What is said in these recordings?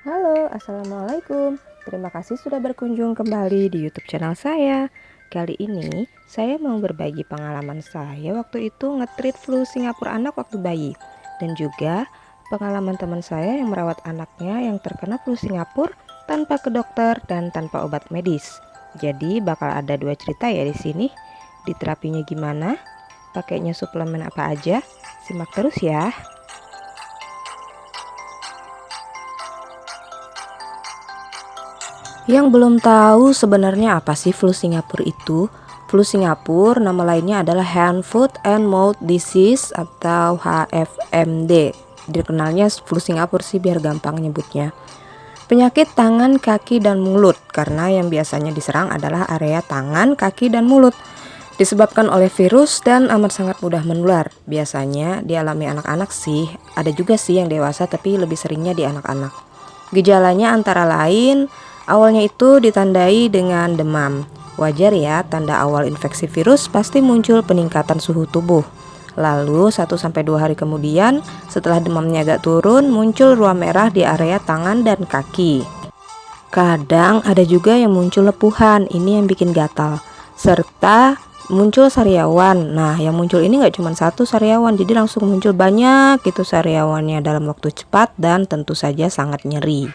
Halo, Assalamualaikum. Terima kasih sudah berkunjung kembali di YouTube channel saya. Kali ini saya mau berbagi pengalaman saya waktu itu nge-treat flu Singapura anak waktu bayi. Dan juga pengalaman teman saya yang merawat anaknya yang terkena flu Singapura tanpa ke dokter dan tanpa obat medis. Jadi bakal ada dua cerita ya di sini. Di terapinya gimana? Pakainya suplemen apa aja? Simak terus ya. Yang belum tahu sebenarnya apa sih flu Singapura itu? Flu Singapura nama lainnya adalah Hand, Foot, and Mouth Disease atau HFMD. Dikenalnya flu Singapura sih biar gampang nyebutnya. Penyakit tangan, kaki, dan mulut karena yang biasanya diserang adalah area tangan, kaki, dan mulut. Disebabkan oleh virus dan amat sangat mudah menular. Biasanya dialami anak-anak sih, ada juga sih yang dewasa tapi lebih seringnya di anak-anak. Gejalanya antara lain, awalnya itu ditandai dengan demam. Wajar ya, tanda awal infeksi virus pasti muncul peningkatan suhu tubuh. Lalu 1-2 hari kemudian, setelah demamnya agak turun, muncul ruam merah di area tangan dan kaki. Kadang ada juga yang muncul lepuhan, ini yang bikin gatal. Serta muncul sariawan. Nah, yang muncul ini nggak cuma satu sariawan, jadi langsung muncul banyak gitu sariawannya dalam waktu cepat dan tentu saja sangat nyeri.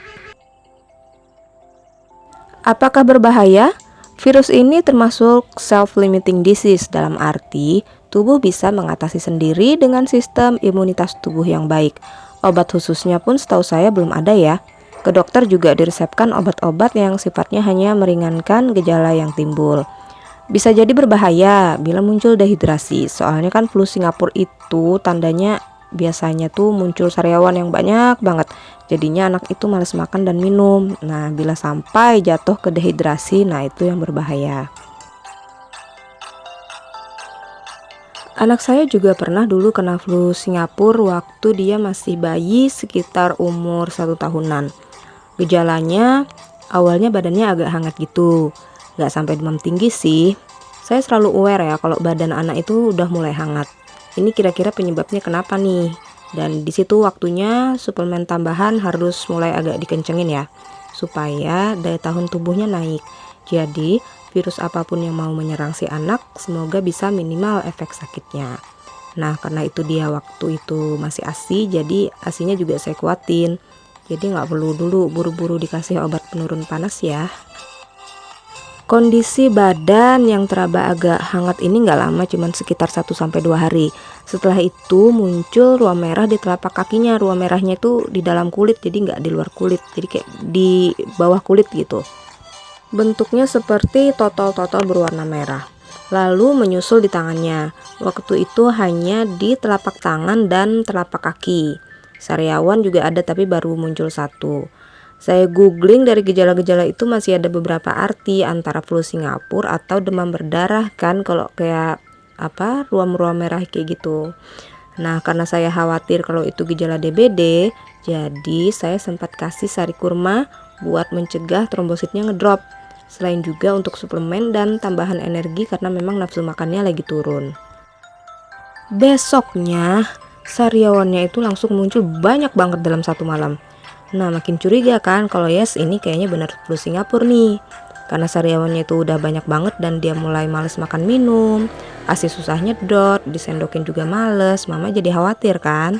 Apakah berbahaya? Virus ini termasuk self-limiting disease dalam arti tubuh bisa mengatasi sendiri dengan sistem imunitas tubuh yang baik. Obat khususnya pun setahu saya belum ada ya. Ke dokter juga diresepkan obat-obat yang sifatnya hanya meringankan gejala yang timbul. Bisa jadi berbahaya bila muncul dehidrasi. Soalnya kan flu Singapura itu tandanya biasanya tuh muncul sariawan yang banyak banget. Jadinya anak itu malas makan dan minum. Nah, bila sampai jatuh ke dehidrasi, nah itu yang berbahaya. Anak saya juga pernah dulu kena flu Singapura waktu dia masih bayi sekitar umur 1 tahunan. Gejalanya awalnya badannya agak hangat gitu. Gak sampai demam tinggi sih. Saya selalu aware ya kalau badan anak itu udah mulai hangat. Ini kira-kira penyebabnya kenapa nih? Dan di situ waktunya suplemen tambahan harus mulai agak dikencengin ya, supaya daya tahan tubuhnya naik. Jadi virus apapun yang mau menyerang si anak, semoga bisa minimal efek sakitnya. Nah, karena itu dia waktu itu masih ASI, jadi ASInya juga saya kuatin. Jadi nggak perlu dulu buru-buru dikasih obat penurun panas ya. Kondisi badan yang teraba agak hangat ini nggak lama, cuman sekitar 1-2 hari. Setelah itu muncul ruam merah di telapak kakinya. Ruam merahnya itu di dalam kulit, jadi nggak di luar kulit, jadi kayak di bawah kulit gitu. Bentuknya seperti totol-totol berwarna merah. Lalu menyusul di tangannya. Waktu itu hanya di telapak tangan dan telapak kaki. Sariawan juga ada tapi baru muncul satu. Saya googling dari gejala-gejala itu masih ada beberapa arti antara flu Singapura atau demam berdarah kan, kalau kayak ruam-ruam merah kayak gitu. Nah, karena saya khawatir kalau itu gejala DBD, jadi saya sempat kasih sari kurma buat mencegah trombositnya ngedrop. Selain juga untuk suplemen dan tambahan energi karena memang nafsu makannya lagi turun. Besoknya sariawannya itu langsung muncul banyak banget dalam satu malam. Nah, makin curiga kan kalau yes, ini kayaknya benar flu Singapura nih. Karena sariawannya itu udah banyak banget dan dia mulai males makan minum, ASI susah nyedot, disendokin juga males. Mama jadi khawatir kan.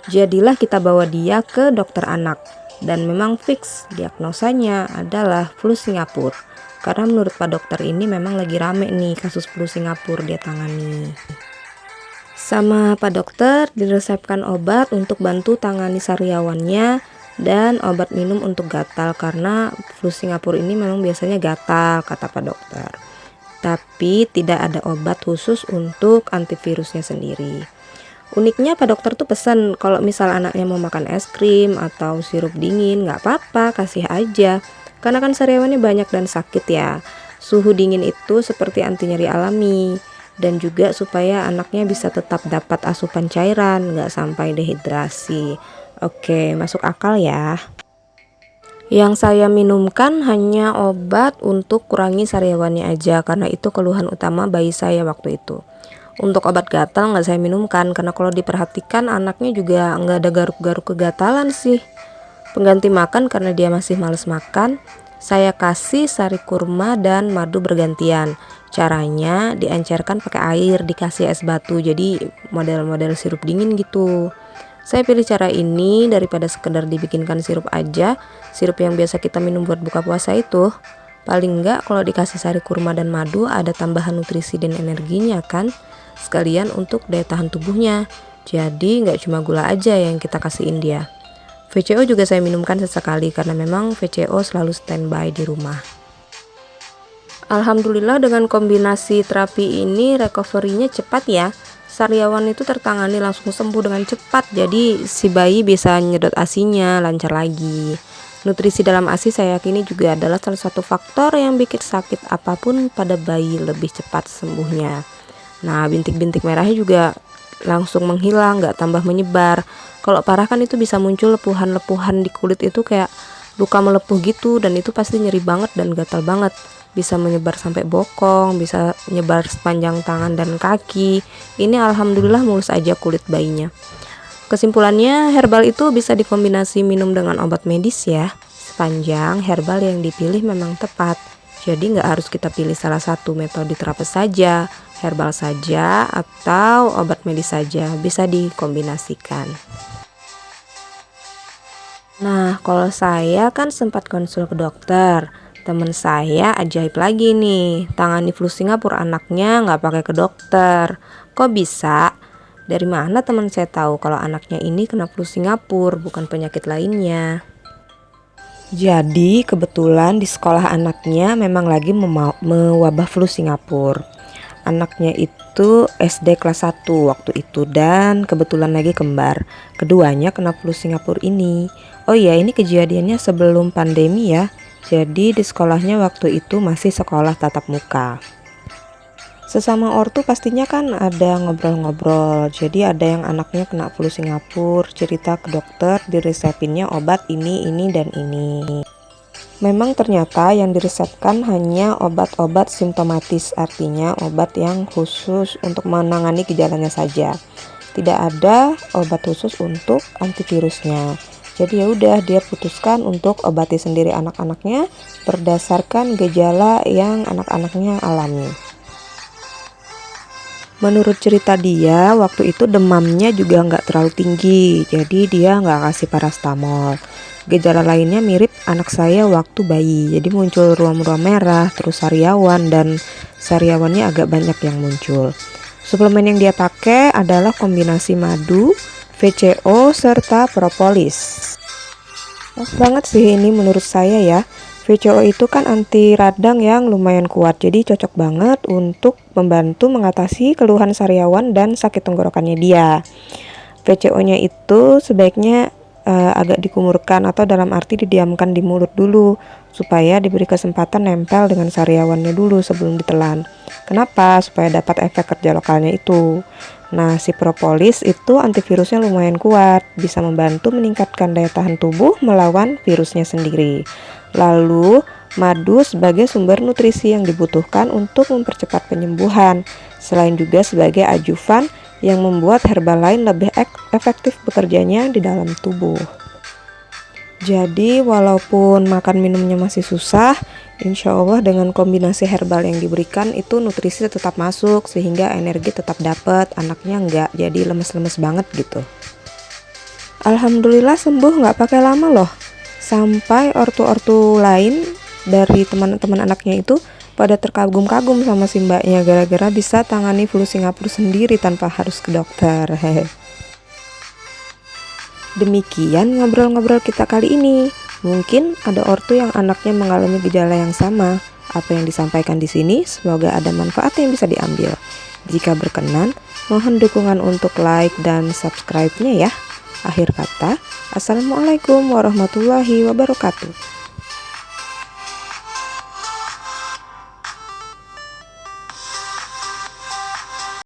Jadilah kita bawa dia ke dokter anak. Dan memang fix diagnosanya adalah flu Singapura. Karena menurut Pak Dokter ini memang lagi rame nih kasus flu Singapura dia tangani. Sama Pak Dokter diresepkan obat untuk bantu tangani sariawannya dan obat minum untuk gatal karena flu Singapura ini memang biasanya gatal kata Pak Dokter. Tapi tidak ada obat khusus untuk antivirusnya sendiri. Uniknya Pak Dokter tuh pesan kalau misal anaknya mau makan es krim atau sirup dingin nggak apa-apa, kasih aja. Karena kan sariawannya banyak dan sakit ya. Suhu dingin itu seperti anti nyeri alami. Dan juga supaya anaknya bisa tetap dapat asupan cairan, nggak sampai dehidrasi. Oke, masuk akal ya. Yang saya minumkan hanya obat untuk kurangi sariawannya aja, karena itu keluhan utama bayi saya waktu itu. Untuk obat gatal nggak saya minumkan, karena kalau diperhatikan anaknya juga nggak ada garuk-garuk kegatalan sih. Pengganti makan karena dia masih males makan, saya kasih sari kurma dan madu bergantian. Caranya diencerkan pakai air, dikasih es batu, jadi model-model sirup dingin gitu. Saya pilih cara ini daripada sekedar dibikinkan sirup aja, sirup yang biasa kita minum buat buka puasa itu. Paling enggak kalau dikasih sari kurma dan madu ada tambahan nutrisi dan energinya kan, sekalian untuk daya tahan tubuhnya. Jadi nggak cuma gula aja yang kita kasihin dia. VCO juga saya minumkan sesekali karena memang VCO selalu standby di rumah. Alhamdulillah dengan kombinasi terapi ini recovery-nya cepat ya. Sariawan itu tertangani langsung sembuh dengan cepat, jadi si bayi bisa nyedot ASI-nya lancar lagi. Nutrisi dalam ASI saya yakini juga adalah salah satu faktor yang bikin sakit apapun pada bayi lebih cepat sembuhnya. Nah, bintik-bintik merahnya juga langsung menghilang, nggak tambah menyebar. Kalau parah kan itu bisa muncul lepuhan-lepuhan di kulit, itu kayak luka melepuh gitu, dan itu pasti nyeri banget dan gatal banget. Bisa menyebar sampai bokong, bisa menyebar sepanjang tangan dan kaki. Ini alhamdulillah mulus aja kulit bayinya. Kesimpulannya, herbal itu bisa dikombinasi minum dengan obat medis ya, sepanjang herbal yang dipilih memang tepat. Jadi nggak harus kita pilih salah satu metode terapi saja, herbal saja atau obat medis saja, bisa dikombinasikan. Nah, kalau saya kan sempat konsul ke dokter. Temen saya ajaib lagi nih, tangani flu Singapura anaknya nggak pakai ke dokter. Kok bisa? Dari mana teman saya tahu kalau anaknya ini kena flu Singapura, bukan penyakit lainnya? Jadi kebetulan di sekolah anaknya memang lagi mewabah flu Singapura. Anaknya itu SD kelas 1 waktu itu dan kebetulan lagi kembar. Keduanya kena flu Singapura ini. Oh iya, ini kejadiannya sebelum pandemi ya. Jadi di sekolahnya waktu itu masih sekolah tatap muka. Sesama ortu pastinya kan ada ngobrol-ngobrol. Jadi ada yang anaknya kena flu Singapura, cerita ke dokter, diresepinnya obat ini, dan ini. Memang ternyata yang diresepkan hanya obat-obat simptomatis, artinya obat yang khusus untuk menangani gejalanya saja. Tidak ada obat khusus untuk antivirusnya. Jadi ya udah, dia putuskan untuk obati sendiri anak-anaknya berdasarkan gejala yang anak-anaknya alami. Menurut cerita dia, waktu itu demamnya juga nggak terlalu tinggi, jadi dia nggak kasih parastamol. Gejala lainnya mirip anak saya waktu bayi, jadi muncul ruam-ruam merah, terus sariawan, dan sariawannya agak banyak yang muncul. Suplemen yang dia pakai adalah kombinasi madu, VCO, serta propolis. Pas banget sih ini menurut saya ya. VCO itu kan anti radang yang lumayan kuat, jadi cocok banget untuk membantu mengatasi keluhan sariawan dan sakit tenggorokannya dia. VCO-nya itu sebaiknya agak dikumurkan atau dalam arti didiamkan di mulut dulu supaya diberi kesempatan nempel dengan sariawannya dulu sebelum ditelan. Kenapa? Supaya dapat efek kerja lokalnya itu. Nah, si propolis itu antivirusnya lumayan kuat, bisa membantu meningkatkan daya tahan tubuh melawan virusnya sendiri. Lalu, madu sebagai sumber nutrisi yang dibutuhkan untuk mempercepat penyembuhan, selain juga sebagai ajuvan yang membuat herbal lain lebih efektif bekerjanya di dalam tubuh. Jadi walaupun makan minumnya masih susah, insya Allah dengan kombinasi herbal yang diberikan itu nutrisi tetap masuk sehingga energi tetap dapat, anaknya nggak jadi lemes-lemes banget gitu. Alhamdulillah sembuh nggak pakai lama loh. Sampai ortu-ortu lain dari teman-teman anaknya itu pada terkagum-kagum sama si mbaknya gara-gara bisa tangani flu Singapura sendiri tanpa harus ke dokter. Demikian ngobrol-ngobrol kita kali ini. Mungkin ada ortu yang anaknya mengalami gejala yang sama. Apa yang disampaikan di sini semoga ada manfaat yang bisa diambil. Jika berkenan, mohon dukungan untuk like dan subscribe-nya ya. Akhir kata, Assalamualaikum warahmatullahi wabarakatuh.